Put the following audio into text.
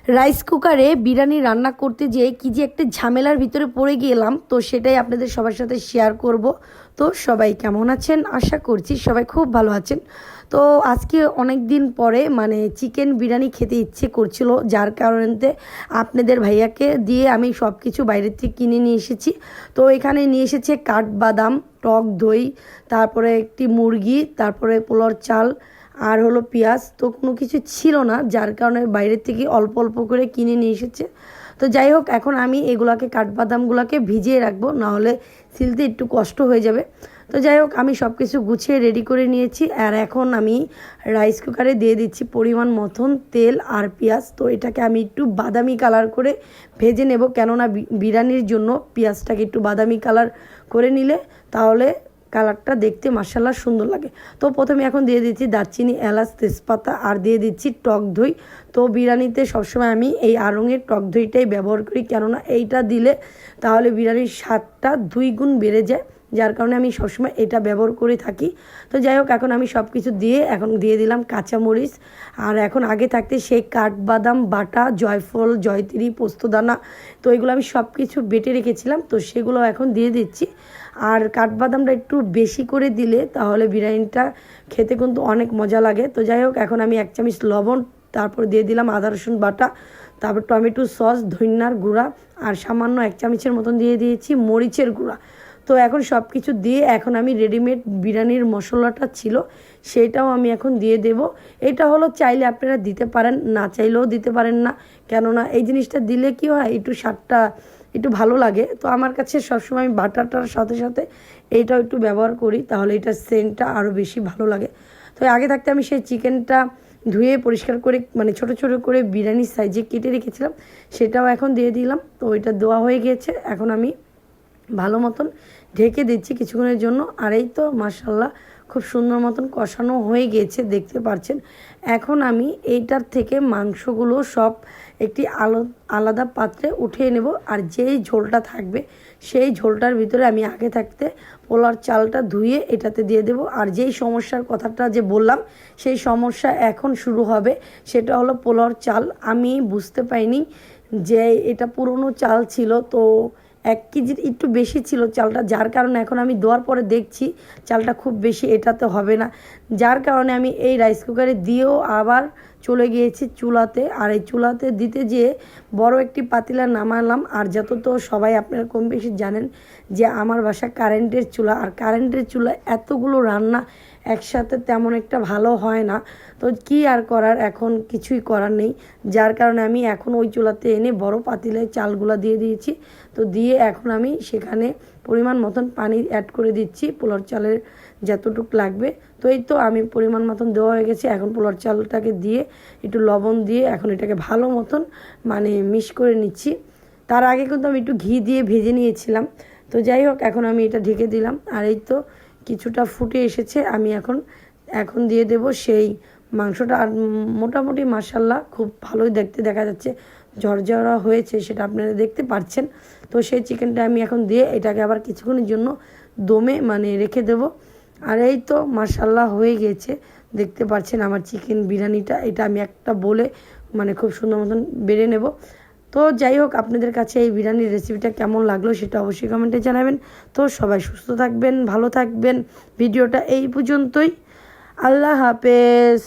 Rice কুকারে বিরিয়ানি রান্না করতে যেয়ে কি যে একটা ঝামেলার ভিতরে পড়ে গেলাম, তো সেটাই আপনাদের সবার সাথে শেয়ার করব। তো সবাই কেমন আছেন? আশা করছি সবাই খুব ভালো আছেন। তো আজকে অনেক দিন পরে চিকেন বিরিয়ানি খেতে ইচ্ছে করছিল, যার কারণে আপনাদের ভাইয়াকে দিয়ে আমি সব কিছু বাইরের থেকে কিনে নিয়ে এসেছি। তো এখানে নিয়ে এসেছে কাঠবাদাম, টক দই, তারপরে একটি মুরগি, তারপরে পোলার চাল, আর হলো পেঁয়াজ। তো কোনো কিছু ছিল না, যার কারণে বাইরের থেকে অল্প অল্প করে কিনে নিয়ে এসেছে। তো যাই হোক, এখন আমি এগুলাকে কাঠবাদামগুলোকে ভিজিয়ে রাখবো, নাহলে সিলতে একটু কষ্ট হয়ে যাবে। তো যাই হোক, আমি সব কিছু গুছিয়ে রেডি করে নিয়েছি। আর এখন আমি রাইস কুকারে দিয়ে দিচ্ছি পরিমাণ মতন তেল আর পেঁয়াজ। তো এটাকে আমি একটু বাদামি কালার করে ভেজে নেব, কেননা বিরিয়ানির জন্য পেঁয়াজটাকে একটু বাদামি কালার করে নিলে তাহলে কালারটা দেখতে মাশাআল্লাহ সুন্দর লাগে। তো প্রথমে এখন দিয়ে দিচ্ছি দারচিনি, এলাচ, তেজপাতা, আর দিয়ে দিচ্ছি টক দই। তো বিরিয়ানিতে সবসময় আমি এই আড়ঙের টক দইটাই ব্যবহার করি, কেননা এইটা দিলে তাহলে বিরিয়ানির স্বাদটা 2 গুণ বেড়ে যায়, যার কারণে আমি সবসময় এটা ব্যবহার করে থাকি। তো যাই হোক, এখন আমি সব কিছু দিয়ে এখন দিয়ে দিলাম কাঁচামরিচ। আর এখন আগে থাকতে সেই কাঠবাদাম বাটা, জয়ফল, জয়তিরি, পোস্তদানা, তো এগুলো আমি সব কিছু বেটে রেখেছিলাম, তো সেগুলো এখন দিয়ে দিচ্ছি। আর কাঠবাদামটা একটু বেশি করে দিলে তাহলে বিরিয়ানিটা খেতে কিন্তু অনেক মজা লাগে। তো যাই হোক, এখন আমি 1 চামচ লবণ, তারপর দিয়ে দিলাম আদা রসুন বাটা, তারপর টমেটো সস, ধনিয়ার গুঁড়া, আর সামান্য 1 চামচের মতন দিয়ে দিয়েছি মরিচের গুঁড়া। তো এখন সব কিছু দিয়ে এখন আমি রেডিমেড বিরিয়ানির মশলাটা ছিল সেটাও আমি এখন দিয়ে দেব। এটা হলো চাইলে আপনারা দিতে পারেন, না চাইলেও দিতে পারেন না, কেননা এই জিনিসটা দিলে কি হয়, একটু স্বাদটা একটু ভালো লাগে। তো আমার কাছে সবসময় আমি বাটারটার সাথে সাথে এইটাও একটু ব্যবহার করি, তাহলে এটার সেন্টটা আরও বেশি ভালো লাগে। তো আগে থাকতে আমি সেই চিকেনটা ধুয়ে পরিষ্কার করে ছোট ছোট করে বিরিয়ানির সাইজে কেটে রেখেছিলাম, সেটাও এখন দিয়ে দিলাম। তো ওইটা দেওয়া হয়ে গিয়েছে, এখন আমি ভালো মতন ঢেকে দিচ্ছি কিছুক্ষণের জন্য। আর এই তো মাশাআল্লাহ খুব সুন্দর মতন কষানো হয়ে গিয়েছে, দেখতে পাচ্ছেন। এখন আমি এইটার থেকে মাংসগুলো সব একটি আলাদা পাত্রে উঠিয়ে নেব। আর যেই ঝোলটা থাকবে সেই ঝোলটার ভিতরে আমি আগে থাকতে পোলার চালটা ধুয়ে এটাতে দিয়ে দেব। আর যেই সমস্যার কথাটা যে বললাম, সেই সমস্যা এখন শুরু হবে, সেটা হলো পোলার চাল। আমি বুঝতে পারিনি যে এটা পুরনো চাল ছিল, তো 1 কেজির একটু বেশি ছিল চালটা, যার কারণে এখন আমি দেওয়ার পরে দেখছি চালটা খুব বেশি এটাতে হবে না, যার কারণে আমি এই রাইস কুকারে দিয়েও আবার চলে গিয়েছি চুলাতে। আর এই চুলাতে দিতে যেয়ে বড় একটি পাতিলা নামালাম। আর যত তো সবাই আপনারা কম বেশি জানেন যে আমার বাসা কারেন্টের চুলা, আর কারেন্টের চুলা এতগুলো রান্না একসাথে তেমন একটা ভালো হয় না। তো কি আর করার, এখন কিছুই করার নেই, যার কারণে আমি এখন ওই চুলাতে এনে বড় পাতিলায় চালগুলা দিয়ে দিয়েছি। তো দিয়ে এখন আমি সেখানে পরিমাণ মতন পানি অ্যাড করে দিচ্ছি, পোলার চালের যতটুকু লাগবে। তো এই তো আমি পরিমাণ মতন দেওয়া হয়ে গেছে। এখন পোলার চালটাকে দিয়ে একটু লবণ দিয়ে এখন এটাকে ভালো মতন মিক্স করে নিচ্ছি। তার আগে কিন্তু আমি একটু ঘি দিয়ে ভেজে নিয়েছিলাম। তো যাই হোক, এখন আমি এটা ঢেকে দিলাম। আর এই তো কিছুটা ফুটে এসেছে, আমি এখন দিয়ে দেব সেই মাংসটা। আর মোটামুটি মাশাআল্লাহ খুব ভালোই দেখতে দেখা যাচ্ছে, ঝরঝরা হয়েছে, সেটা আপনারা দেখতে পাচ্ছেন। তো সেই চিকেনটা আমি এখন দিয়ে এটাকে আবার কিছুক্ষণের জন্য দমে রেখে দেব। আর এই তো মাশাআল্লাহ হয়ে গেছে, দেখতে পাচ্ছেন আমার চিকেন বিরিয়ানিটা। এটা আমি একটা বলে খুব সুন্দর মতন বেড়ে নেব। তো যাই হোক, আপনাদের কাছে এই বিরিয়ানির রেসিপিটা কেমন লাগলো সেটা অবশ্যই কমেন্টে জানাবেন। তো সবাই সুস্থ থাকবেন, ভালো থাকবেন। ভিডিওটা এই পর্যন্তই। আল্লাহ হাফেজ।